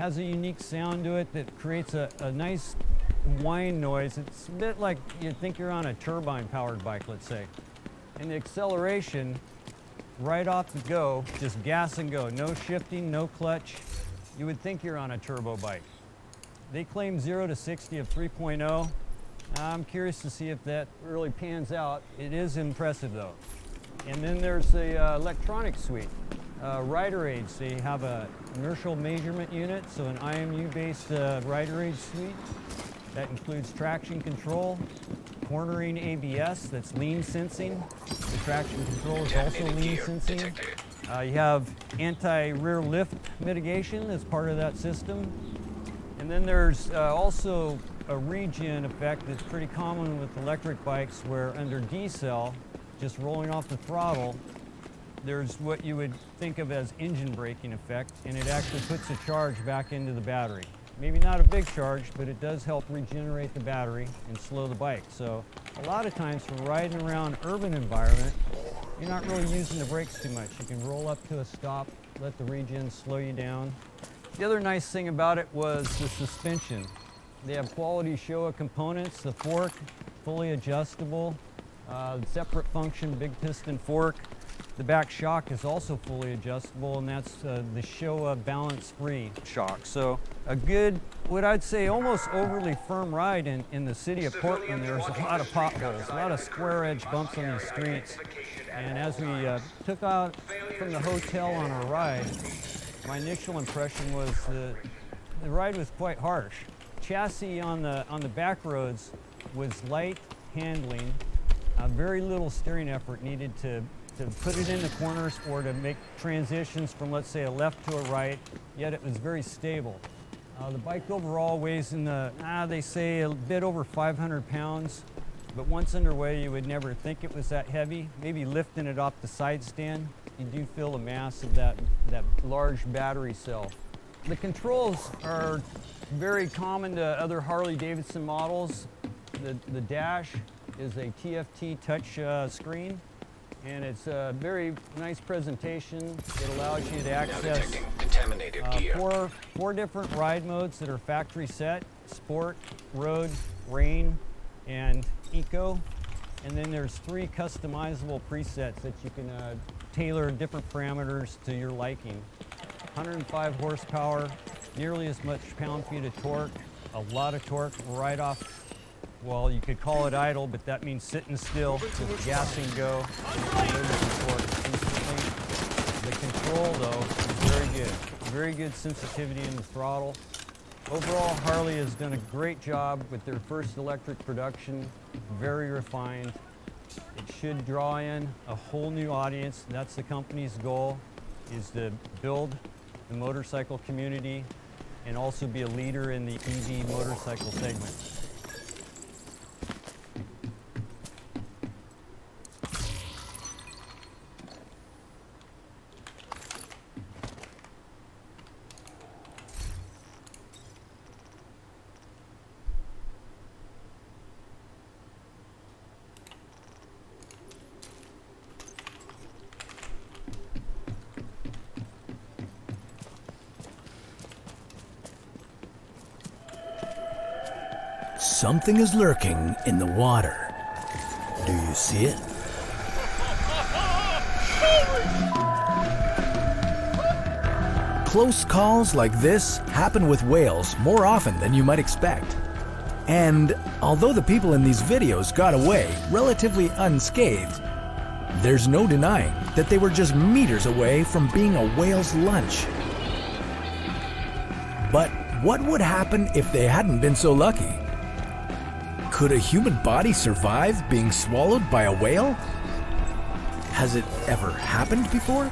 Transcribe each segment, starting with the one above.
Has a unique sound to it that creates a nice whine noise. It's a bit like you'd think you're on a turbine-powered bike, let's say. And the acceleration, right off the go, just gas and go. No shifting, no clutch. You would think you're on a turbo bike. They claim 0 to 60 of 3.0. I'm curious to see if that really pans out. It is impressive though. And then there's the electronic suite. Rider aids, they have a inertial measurement unit, so an IMU-based rider aid suite. That includes traction control, cornering ABS, that's lean sensing. The traction control is also lean sensing. You have anti-rear lift mitigation as part of that system. And then there's also a regen effect that's pretty common with electric bikes where under decel, just rolling off the throttle, there's what you would think of as engine braking effect, and it actually puts a charge back into the battery. Maybe not a big charge, but it does help regenerate the battery and slow the bike. So a lot of times for riding around urban environment, you're not really using the brakes too much. You can roll up to a stop, let the regen slow you down. The other nice thing about it was the suspension. They have quality Showa components, the fork, fully adjustable, separate function, big piston fork. The back shock is also fully adjustable, and that's the Showa balance-free shock. So a good, what I'd say almost overly firm ride in the city of Portland. There's a lot of potholes, a lot of square edge bumps on these streets. And as we took out from the hotel on our ride, my initial impression was the ride was quite harsh. Chassis on the back roads was light handling, very little steering effort needed to put it in the corners or to make transitions from, let's say, a left to a right, yet it was very stable. The bike overall weighs in the, they say a bit over 500 pounds, but once underway you would never think it was that heavy. Maybe lifting it off the side stand, you do feel the mass of that large battery cell. The controls are very common to other Harley-Davidson models. The dash is a TFT touch screen, and it's a very nice presentation. It allows you to access four different ride modes that are factory set: Sport, Road, Rain, and Eco. And then there's 3 customizable presets that you can tailor different parameters to your liking. 105 horsepower, nearly as much pound-feet of torque, a lot of torque right off. Well, you could call it idle, but that means sitting still, just gas and go. The control, though, is very good. Very good sensitivity in the throttle. Overall, Harley has done a great job with their first electric production. Very refined. It should draw in a whole new audience. That's the company's goal, is to build the motorcycle community and also be a leader in the EV motorcycle segment. Something is lurking in the water. Do you see it? Close calls like this happen with whales more often than you might expect. And although the people in these videos got away relatively unscathed, there's no denying that they were just meters away from being a whale's lunch. But what would happen if they hadn't been so lucky? Could a human body survive being swallowed by a whale? Has it ever happened before?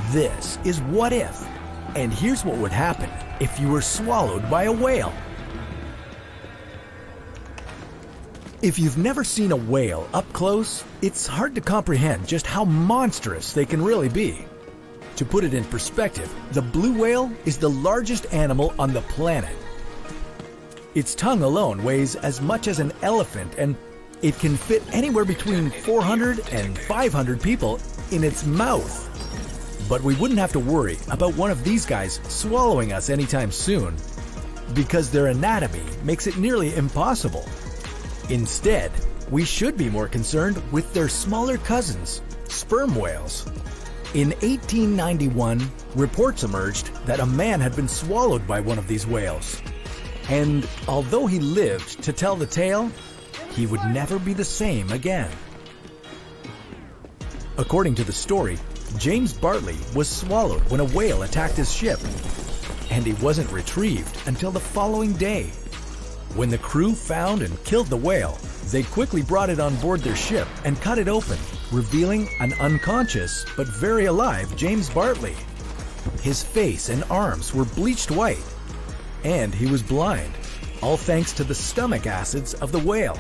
This is What If, and here's what would happen if you were swallowed by a whale. If you've never seen a whale up close, it's hard to comprehend just how monstrous they can really be. To put it in perspective, the blue whale is the largest animal on the planet. Its tongue alone weighs as much as an elephant, and it can fit anywhere between 400 and 500 people in its mouth. But we wouldn't have to worry about one of these guys swallowing us anytime soon, because their anatomy makes it nearly impossible. Instead, we should be more concerned with their smaller cousins, sperm whales. In 1891, reports emerged that a man had been swallowed by one of these whales. And although he lived to tell the tale, he would never be the same again. According to the story, James Bartley was swallowed when a whale attacked his ship, and he wasn't retrieved until the following day. When the crew found and killed the whale, they quickly brought it on board their ship and cut it open, revealing an unconscious but very alive James Bartley. His face and arms were bleached white, and he was blind, all thanks to the stomach acids of the whale.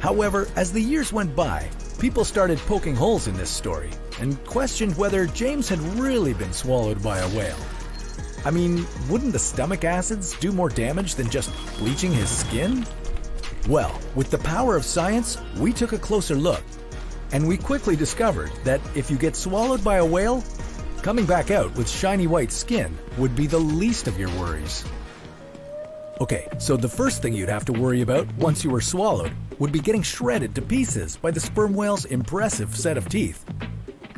However, as the years went by, people started poking holes in this story and questioned whether James had really been swallowed by a whale. I mean, wouldn't the stomach acids do more damage than just bleaching his skin? Well, with the power of science, we took a closer look, and we quickly discovered that if you get swallowed by a whale, coming back out with shiny white skin would be the least of your worries. Okay, so the first thing you'd have to worry about once you were swallowed would be getting shredded to pieces by the sperm whale's impressive set of teeth.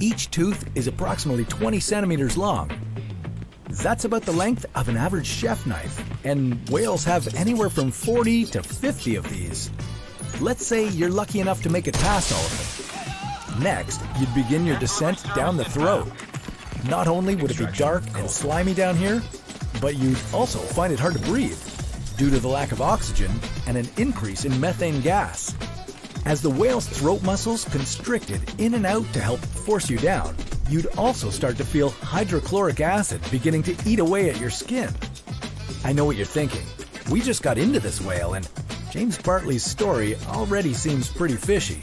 Each tooth is approximately 20 centimeters long. That's about the length of an average chef knife, and whales have anywhere from 40 to 50 of these. Let's say you're lucky enough to make it past all of them. Next, you'd begin your descent down the throat. Not only would it be dark and slimy down here, but you'd also find it hard to breathe due to the lack of oxygen and an increase in methane gas. As the whale's throat muscles constricted in and out to help force you down, you'd also start to feel hydrochloric acid beginning to eat away at your skin. I know what you're thinking. We just got into this whale and James Bartley's story already seems pretty fishy.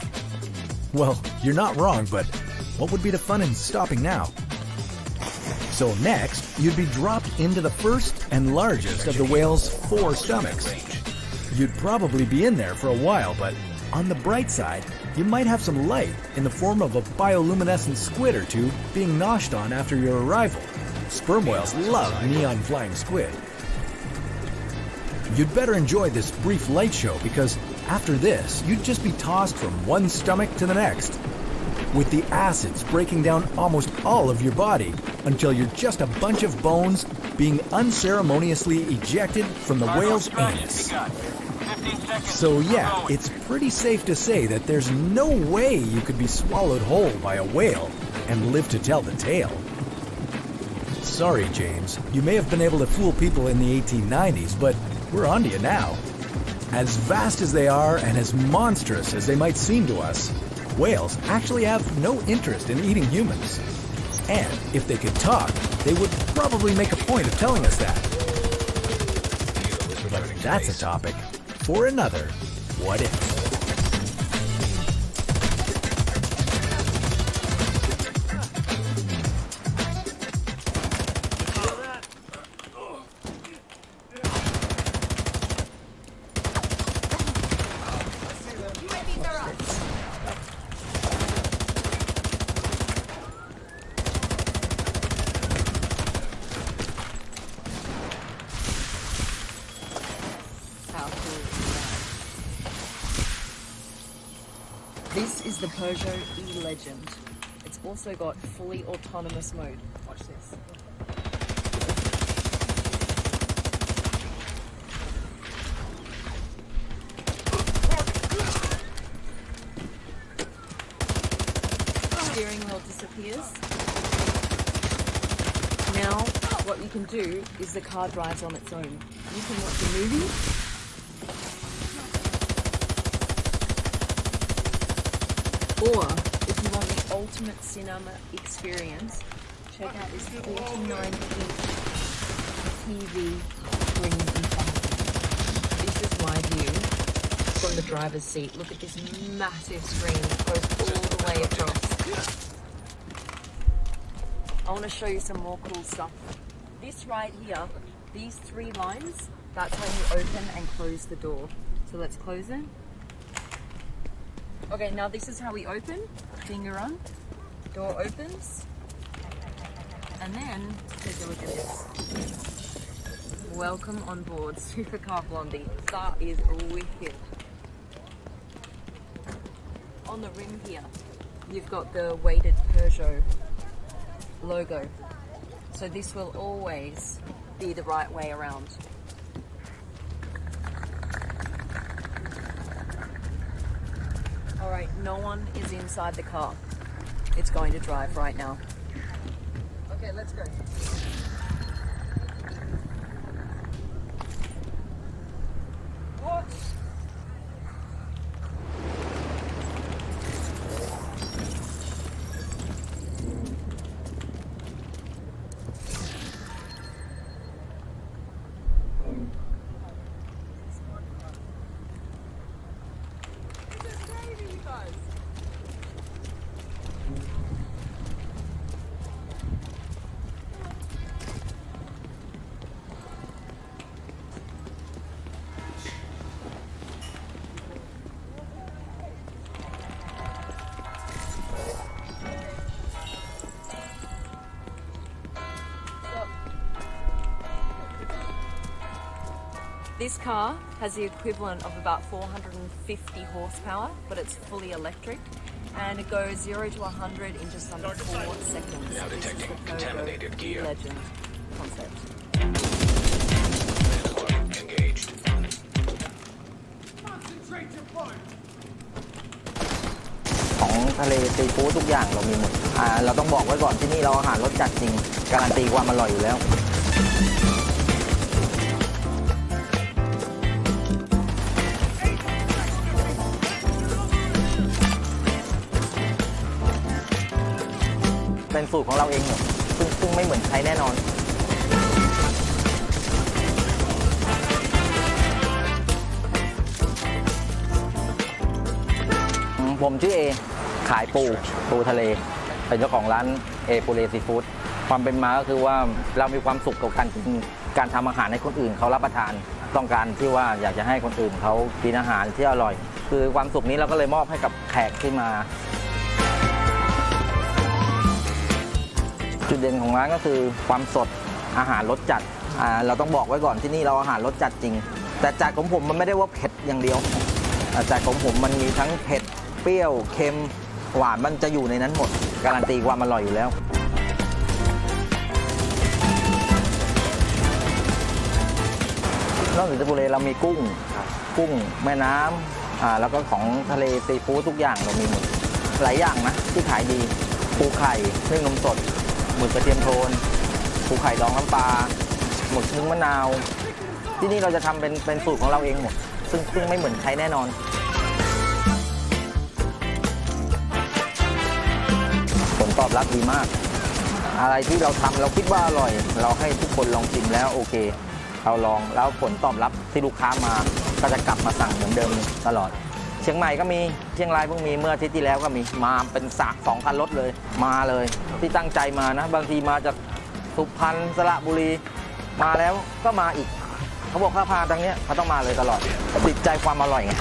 Well, you're not wrong, but what would be the fun in stopping now? So next, you'd be dropped into the first and largest of the whale's 4 stomachs. You'd probably be in there for a while, but on the bright side, you might have some light in the form of a bioluminescent squid or two being noshed on after your arrival. Sperm whales love neon flying squid. You'd better enjoy this brief light show because after this, you'd just be tossed from one stomach to the next, with the acids breaking down almost all of your body until you're just a bunch of bones being unceremoniously ejected from the whale's anus. So yeah, it's pretty safe to say that there's no way you could be swallowed whole by a whale and live to tell the tale. Sorry, James, you may have been able to fool people in the 1890s, but we're on to you now. As vast as they are and as monstrous as they might seem to us, whales actually have no interest in eating humans. And if they could talk, they would probably make a point of telling us that. But that's a topic for another What If. This is the Peugeot E-Legend. It's also got fully autonomous mode. Watch this. Steering wheel disappears. Now, what you can do is the car drives on its own. You can watch a movie. Or, if you want the ultimate cinema experience, check out this 49-inch TV screen in front of you. This is my view from the driver's seat. Look at this massive screen that goes all the way across. I want to show you some more cool stuff. This right here, these 3 lines, that's how you open and close the door. So let's close it. Okay, now this is how we open. Finger on. Door opens. And then take a look at this. Welcome on board Supercar Blondie. That is wicked. On the rim here, you've got the weighted Peugeot logo. So this will always be the right way around. Alright, no one is inside the car. It's going to drive right now. Okay, let's go. What? This car has the equivalent of about 450 horsepower, but it's fully electric, and it goes 0 to 100 in just under 4 seconds. Now detecting contaminated gear. Legend concept. Engaged.ของทะเลซีฟู้ดทุกอย่างเรามีหมดเราต้องบอกไว้ก่อนที่นี่เราอาหารรสจัดจริงการันตีความอร่อยอยู่แล้วเป็นสูตรของเราเองหมดซึ่งไม่เหมือนใครแน่นอนผมชื่อเอขายปูทะเลเป็นเจ้าของร้านเอปูเลซีฟู้ดความเป็นมาก็คือว่าเรามีความสุขกับการกินการทำอาหารให้คนอื่นเขารับประทานต้องการที่ว่าอยากจะให้คนอื่นเขากินอาหารที่อร่อยคือความสุขนี้เราก็เลยมอบให้กับแขกที่มาจุดเด่นของร้านก็คือความสดอาหารรสจัดเราต้องบอกไว้ก่อนที่นี่เราอาหารรสจัดจริงแต่จัดของผมมันไม่ได้ว่าเผ็ดอย่างเดียวจัดของผมมันมีทั้งเผ็ดเปรี้ยวเค็มหวานมันจะอยู่ในนั้นหมดการันตีความอร่อยอยู่แล้วนอกจากจะบุรีเรามีกุ้งแม่น้ำแล้วก็ของทะเลซีฟู้ดทุกอย่างเรามีหมดหลายอย่างนะที่ขายดีปูไข่นึ่งนมสดหมึกกระเทียมโทนปูไข่ดองน้ำปลาหมึกนึ่งมะนาวที่นี่เราจะทำเป็นสูตรของเราเองหมดซึ่งไม่เหมือนใครแน่นอนผลตอบรับดีมากอะไรที่เราทำเราคิดว่าอร่อยเราให้ทุกคนลองชิมแล้วโอเคเราลองแล้วผลตอบรับที่ลูกค้ามาก็จะกลับมาสั่งเหมือนเดิมตลอดเชียงใหม่ก็มีเชียงรายเพิ่งมีเมื่ออาทิตย์ที่แล้วก็มีมาเป็น2,000 รถเลยมาเลยที่ตั้งใจมานะบางทีมาจากสุพรรณสระบุรีมาแล้วก็มาอีกเขาบอกถ้าพาทางนี้เขาต้องมาเลยตลอดติดใจความอร่อยไง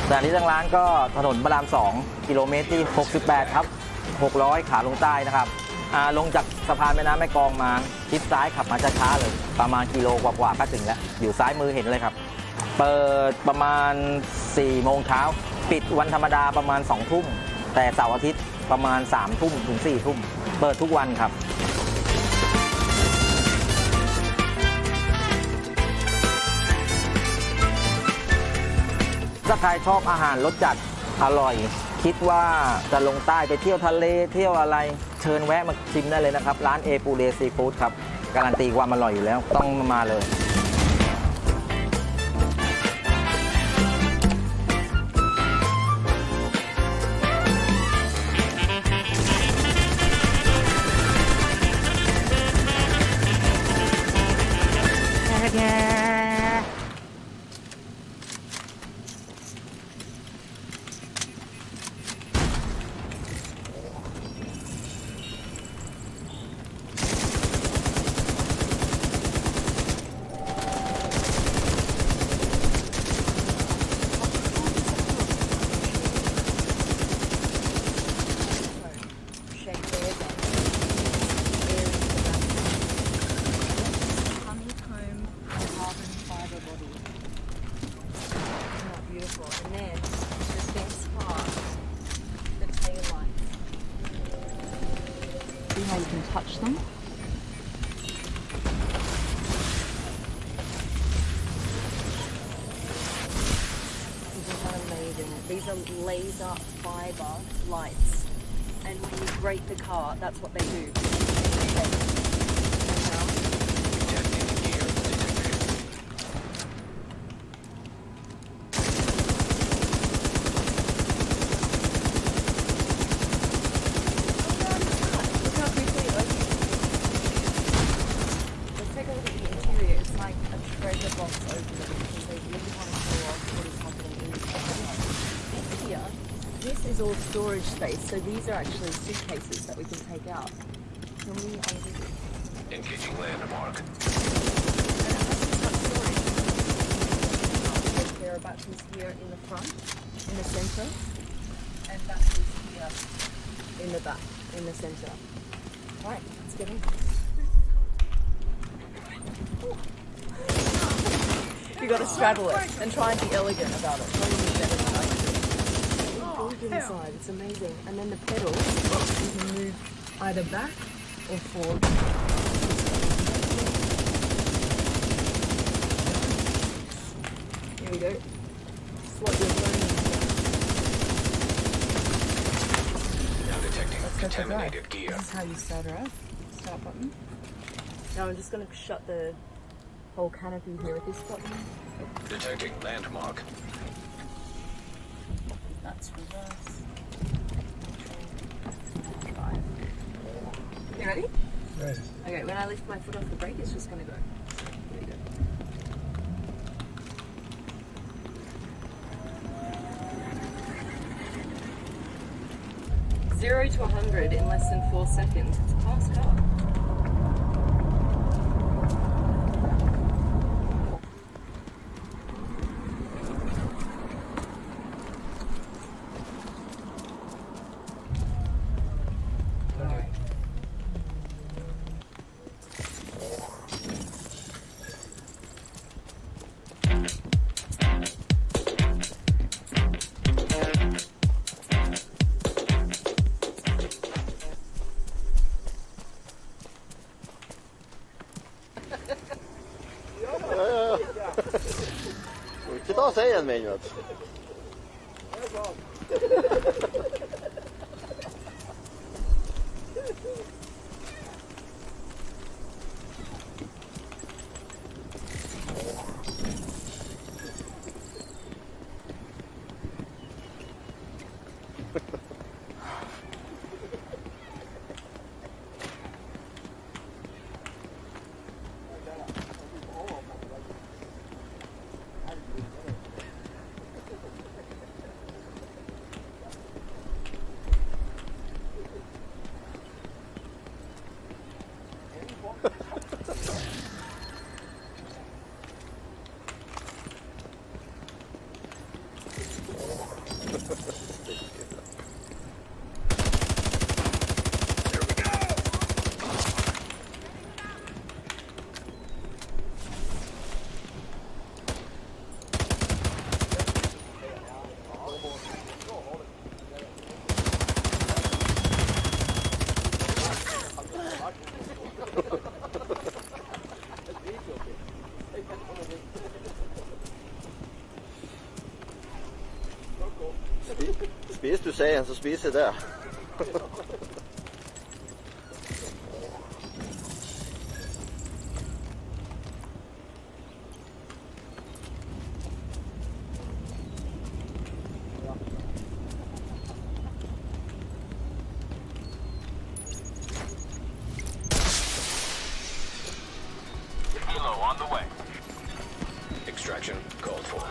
แต่ที่ทางร้านก็ถนนพระราม2กิโลเมตรที่68ครับ600ขาลงใต้นะครับลงจากสะพานแม่น้ำแม่กลองมาชิดซ้ายขับมาช้าๆเลยประมาณกิโลกว่าๆก็ถึงแล้วอยู่ซ้ายมือเห็นเลยครับเปิดประมาณ4 โมงเช้าปิดวันธรรมดาประมาณ2 ทุ่มแต่เสาร์อาทิตย์ประมาณ3 ทุ่มถึง4 ทุ่มเปิดทุกวันครับถ้าใครชอบอาหารรสจัดอร่อยคิดว่าจะลงใต้ไปเที่ยวทะเลเที่ยวอะไรเชิญแวะมาชิมได้เลยนะครับร้านเอปูเลซีฟู้ดครับการันตีความอร่อยอยู่แล้วต้องมาเลย See how you can touch them? Isn't that amazing? These are laser fiber lights, and when you break the car, that's what they do. Detonating gear detected. Look how quickly it opens. Let's take a look at the interior. It's like a treasure box opener because they really want to show off what is happening inside. Here, this is all storage space, so these are actually suitcases that we can take out. Can we undo this? Engaging landmark. There are batteries here in the front, in the center, and batteries here in the back, in the center. Right, let's get in. You got to straddle it and try and be elegant about it. Look inside, it's amazing. And then the pedals, you can move either back or forward. Here we go. Slot your phone in. Now detecting Let's go for a drive. contaminated gear. This is how you start her up. Start button. Now I'm just going to shut the whole canopy here with this button. Detecting landmark. That's reverse. Drive. You ready? Right. Okay, when I lift my foot off the brake, it's just going to go. Here we go. Zero to 100 in less than 4 seconds. It's a fast car. Ikke ta seien min, vet du. Spiser du seien, så spiser jeg det. Helo on the way. Extraction called for.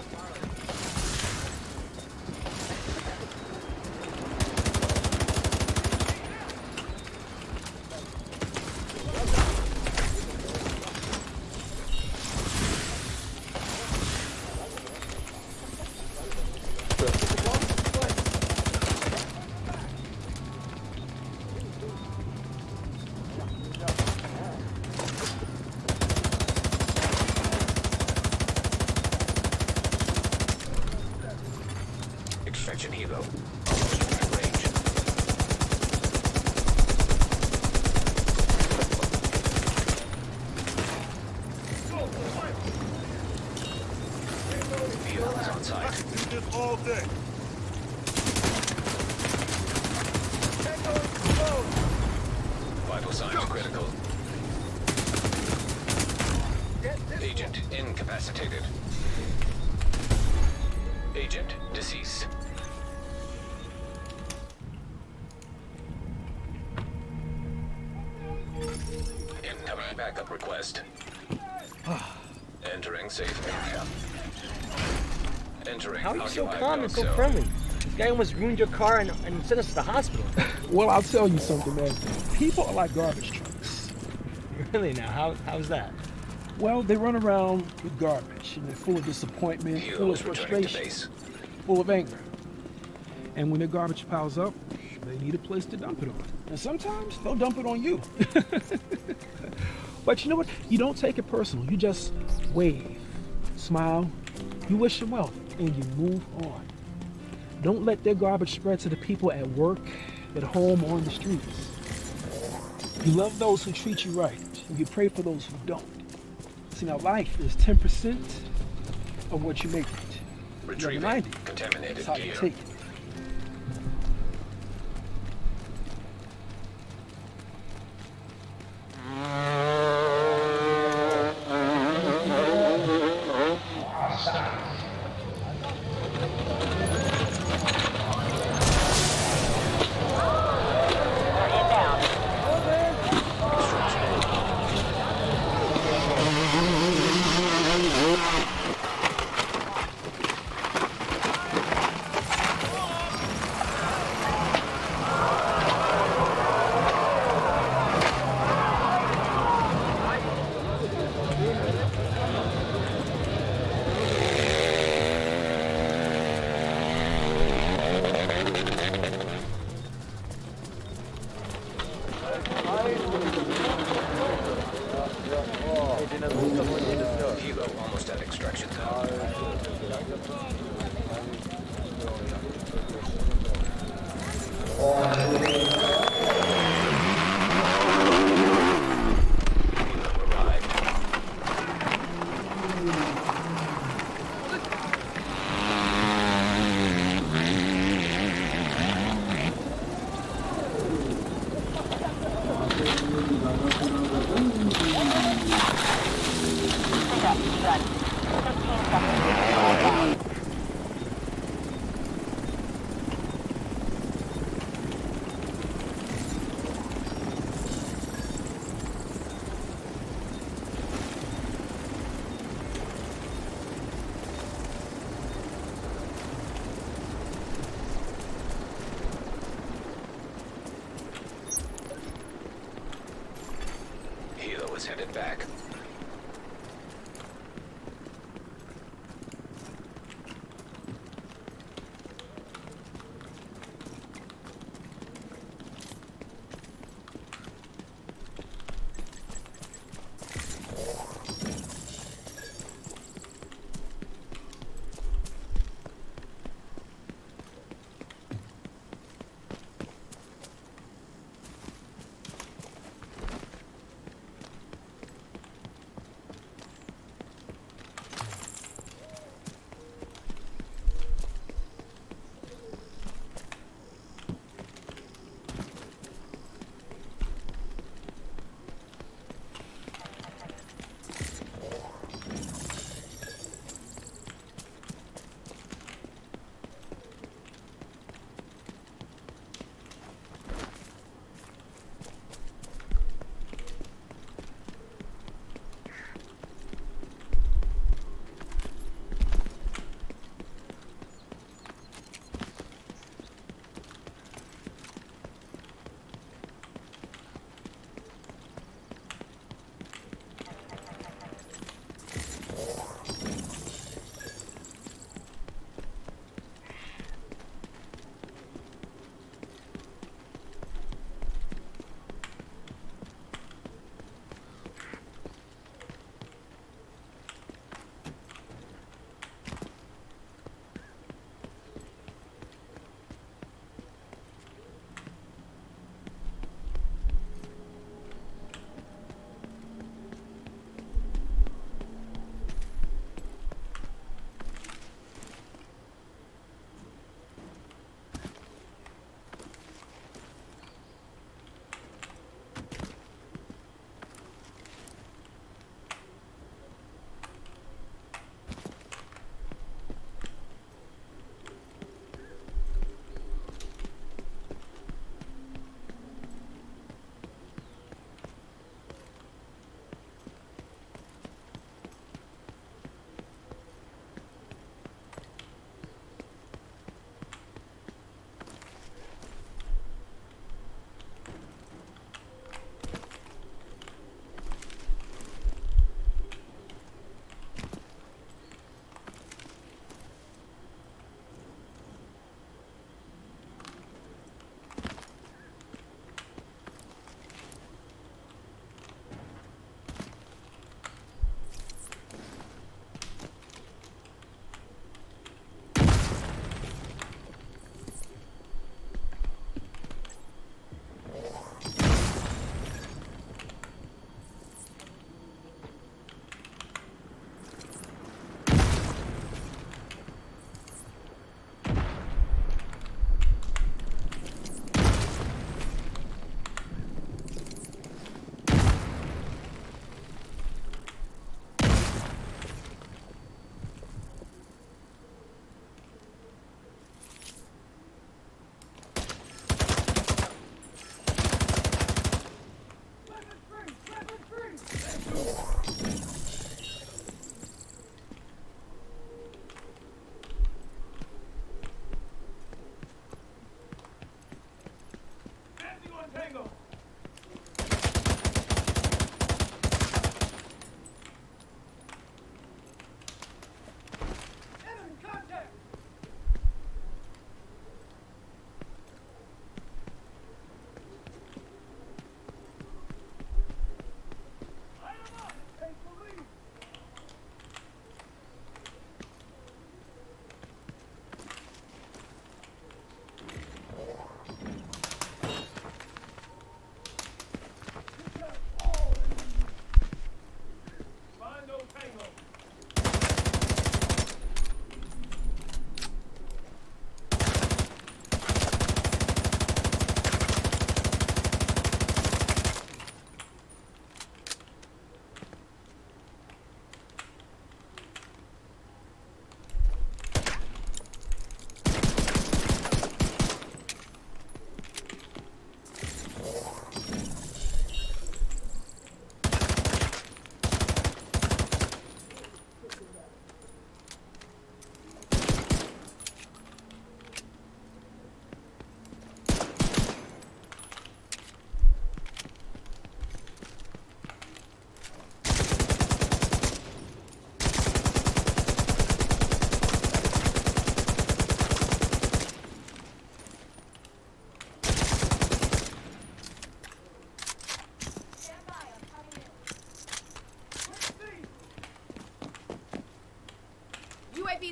Extraction helo. Almost within range. all day. Vital signs critical. Agent incapacitated. Agent deceased. Incoming backup request. Entering safe area. Entering. How are you so occupied calm and so zone. friendly? This guy almost ruined your car and sent us to the hospital. Well, I'll tell you something, man. People are like garbage trucks. Really now? How's that? Well, they run around with garbage, and they're full of disappointment, Hilo full of is returning to frustration, base. full of anger. And when their garbage piles up, they need a place to dump it on. And sometimes they'll dump it on you. But you know what? You don't take it personal. You just wave, smile, you wish them well, and you move on. Don't let their garbage spread to the people at work, at home, or on the streets. You love those who treat you right, and you pray for those who don't. See, now life is 10% of what you make it. The other Retrieving 90, contaminated that's how you gear. take it. Hilo almost at extraction zone. Hilo arrived. Hilo is headed back.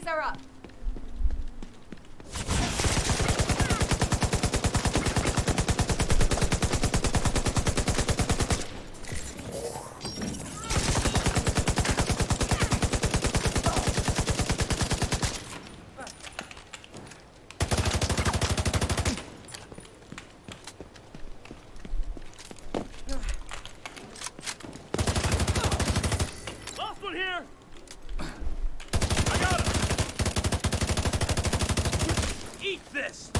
Batteries are up. Last one here! I got him! Eat this!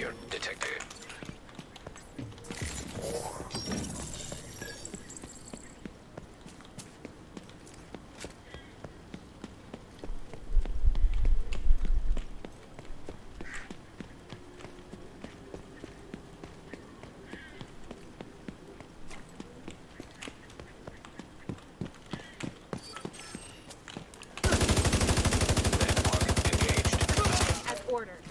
gear detected. Landmark engaged. As ordered.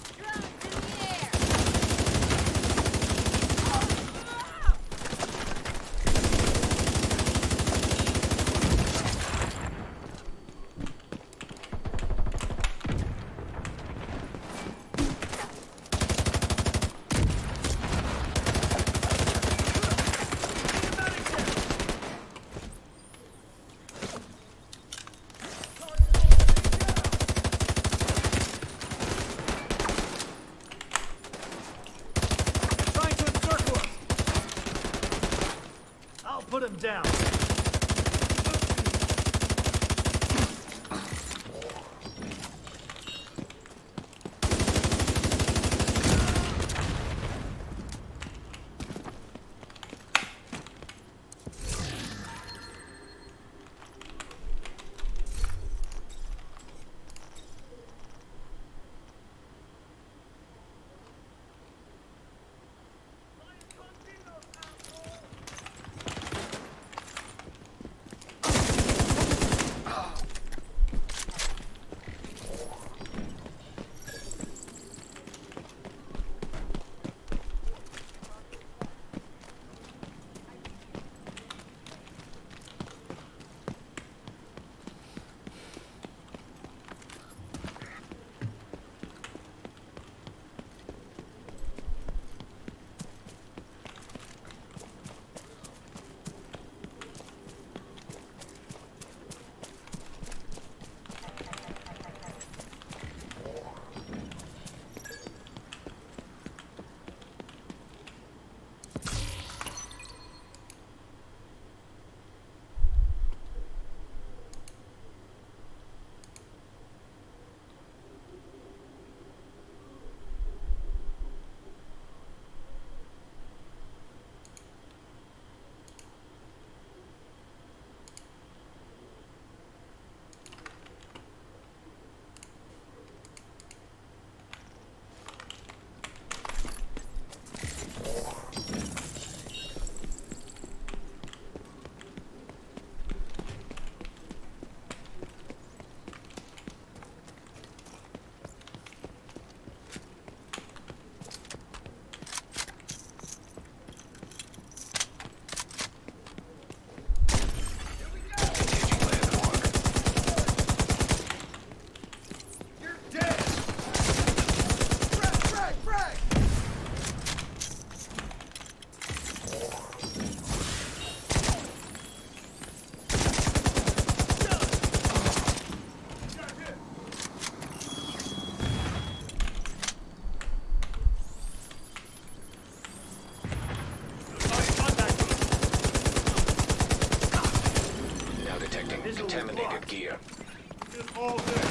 Trying to encircle us. I'll put him down. Contaminated gear. All there.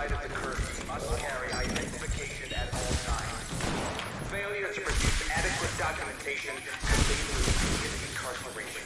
side of the curtain must carry identification at all times. Failure to produce adequate documentation could lead to immediate incarceration.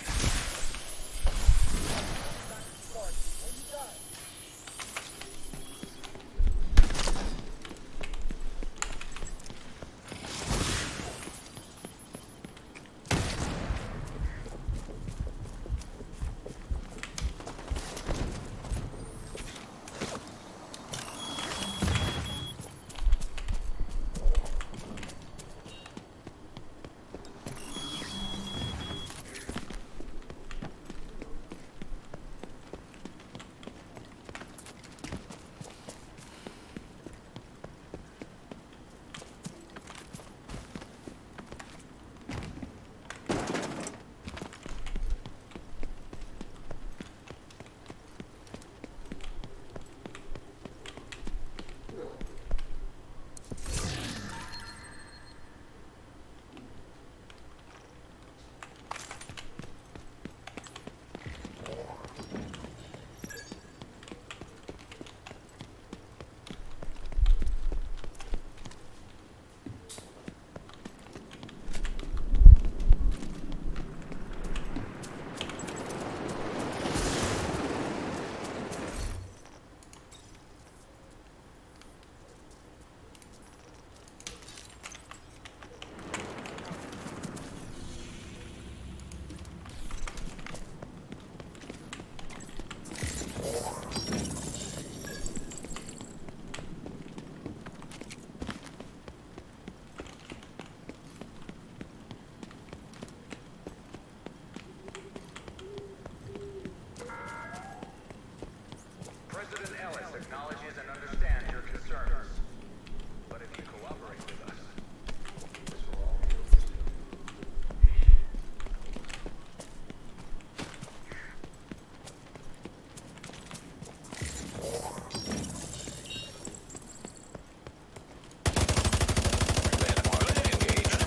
President Ellis acknowledges and understands your concerns. But if you cooperate with us, this will all be Landmark engaged.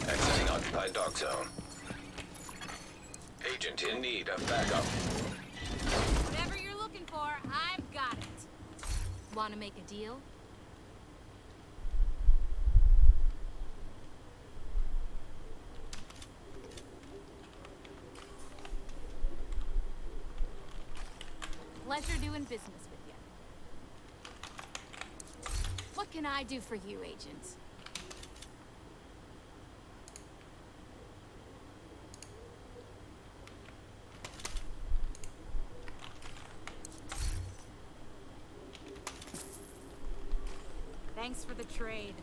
Exiting occupied dock zone. Agent in need of backup. Whatever you're looking for, I've got it. Want to make a deal? Pleasure doing business with you. What can I do for you, Agent? Thanks for the trade.